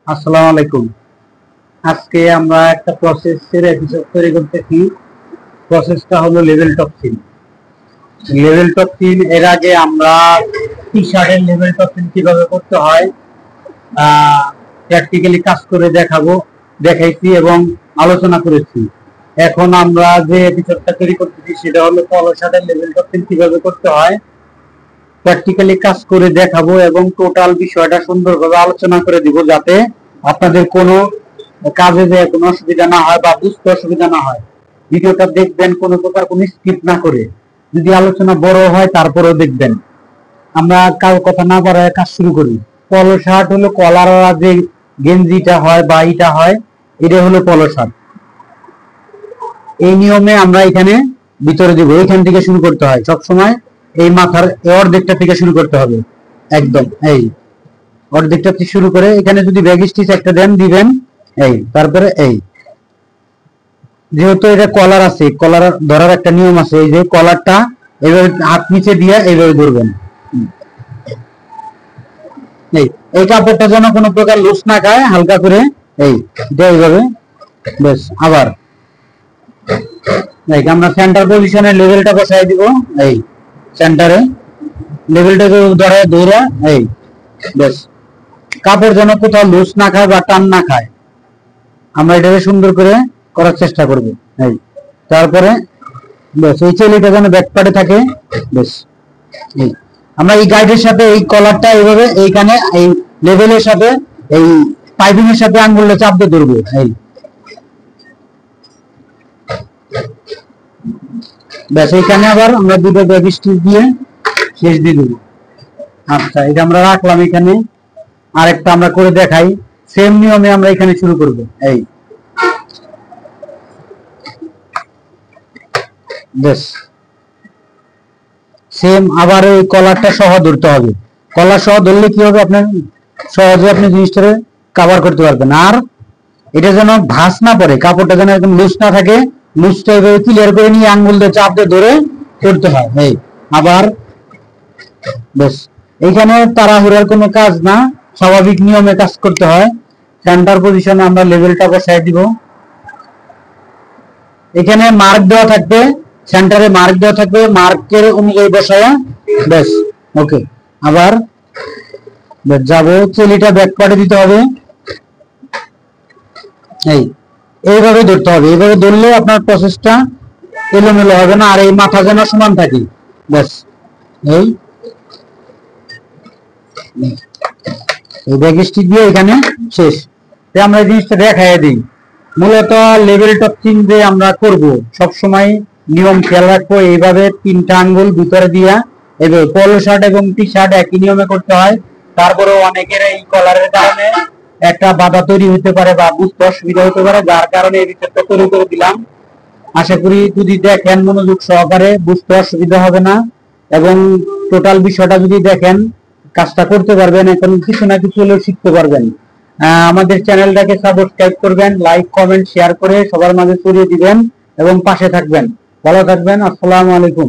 আসসালামু আলাইকুম। আজকে আমরা একটা প্রসেসের এপিসোড তৈরি করতেছি। প্রসেসটা হলো level top scene. Level top scene এর আগে আমরা টি শার্টের লেভেল টপ সিন কিভাবে করতে হয় প্র্যাকটিক্যালি কাজ করে দেখাইছি এবং আলোচনা করেছি। এখন আমরা যে এপিসোডটা তৈরি করতেছি সেটা হলো পলো শার্টের লেভেল টপ সিন কিভাবে করতে হয় প্র্যাকটিক্যালি কাজ করে দেখাবো এবং টোটাল বিষয়টা সুন্দরভাবে আলোচনা করে দিব, যাতে আপনাদের কোনো কাজে যে কোনো অসুবিধা না হয় বা বুঝতে অসুবিধা না হয়। ভিডিওটা দেখবেন কোনো প্রকার কোনো স্কিপ না করে, যদি আলোচনা বড় হয় তারপরেও দেখবেন। আমরা কার কথা না বাড়ায় কাজ শুরু করি। পলো শার্ট হলো কলার যে গেঞ্জিটা হয় বা ইটা হয়, এটা হলো পলো শার্ট। এই নিয়মে আমরা এখানে ভিতরে দিব, এইখান থেকে শুরু করতে হয় সবসময়। এই মাথার অর্ধেকটা থেকে শুরু করতে হবে, একদম এই অর্ধেকটা থেকে শুরু করে এখানে যদি ব্যাগ স্টিচ একটা দিবেন এই, তারপরে এই, যেহেতু এটা কলার আছে, কলার ধরার একটা নিয়ম আছে। এই যে কলারটা এইভাবে হাত নিচে দিয়ে এইভাবে ধরবেন। এই কাপড়টা যেন কোনো প্রকার লুজ না খায়, হালকা করে এই এইভাবে। বেশ, আবার আমরা সেন্টার পজিশনে লেভেলটা বসাই দিব। এই সেন্টারে লেভেলটা ধরে এই, বেশ, কাপড় যেন কোথাও লুজ না খায় বা টান না খায়, আমরা এটাকে সুন্দর করে করার চেষ্টা করব। এই তারপরে বেশ, এই চেলিটা যেন ব্যাকপার্টে থাকে। বেশ, এই আমরা এই গাইডের সাথে এই কলারটা এইভাবে এইখানে এই লেভেলের সাথে এই পাইপিং এর সাথে আঙ্গুলটা চাপ দিয়ে ধরবো। এই ব্যাস, এইখানে আবার আমরা দুটো ব্যাগ স্টিচ দিয়ে শেষ দিয়ে দেবো। আচ্ছা, এটা আমরা রাখলাম এখানে। আরেকটা আমরা করে দেখাই, সেম নিয়মে আমরা এখানে শুরু করব। এই বেশ, সেম আবার এই কলারটা সহ ধরতে হবে। কলার সহ ধরলে কি হবে, আপনার সহজে আপনি জিনিসটা কভার করতে পারবেন। আর এটা যেন ভাঁজ না পড়ে, কাপড়টা যেন একদম লুজ না থাকে, লুজটা এভাবে ক্লিয়ার করে নিয়ে আঙ্গুল দিয়ে চাপ দিয়ে ধরে করতে হয়। এই আবার বেশ, এইখানে তাড়াহুড়ার কোনো কাজ না, স্বাভাবিক নিয়মে কাজ করতে হয়। সেন্টার পজিশনে আমরা লেভেলটা বসাই দিব। এখানে মার্ক দেওয়া থাকবে, সেন্টারে মার্ক দেওয়া থাকবে, মার্কের অনুযায়ী বসায়া বেশ, ওকে। আবার যাব, চেলিটা ব্যাক পার্টে দিতে হবে। এইভাবে ধরতে হবে। এইভাবে ধরলে আপনার প্রসেসটা এলোমেলো হবে না, আর এই মাথা যেন সমান থাকে। ব্যাস, এই ব্যাগ স্টিচ দিয়ে এখানে শেষ। আমরা এই জিনিসটা দেখাই দিই। মূলত লেভেল টপ সিন যে আমরা করব, সবসময় নিয়ম খেয়াল রাখবো। এইভাবে তিনটা আঙ্গুল ভিতরে দিয়া, এভাবে পলো শার্ট এবং টি শার্ট একই নিয়মে করতে হয়। তারপরেও অনেকের এই কলারের কারণে একটা বাধা তৈরি হতে পারে বা বুঝতে অসুবিধা হতে পারে, যার কারণে এই বিষয়টা তৈরি করে দিলাম। আশা করি যদি দেখেন মনোযোগ সহকারে, বুঝতে অসুবিধা হবে না এবং টোটাল বিষয়টা যদি দেখেন কাজটা করতে পারবেন। এখন কিছু না কিছু হলেও শিখতে পারবেন। আমাদের চ্যানেলটাকে সাবস্ক্রাইব করবেন, লাইক কমেন্ট শেয়ার করে সবার মাঝে ছড়িয়ে দিবেন এবং পাশে থাকবেন। ভালো থাকবেন। আসসালামু আলাইকুম।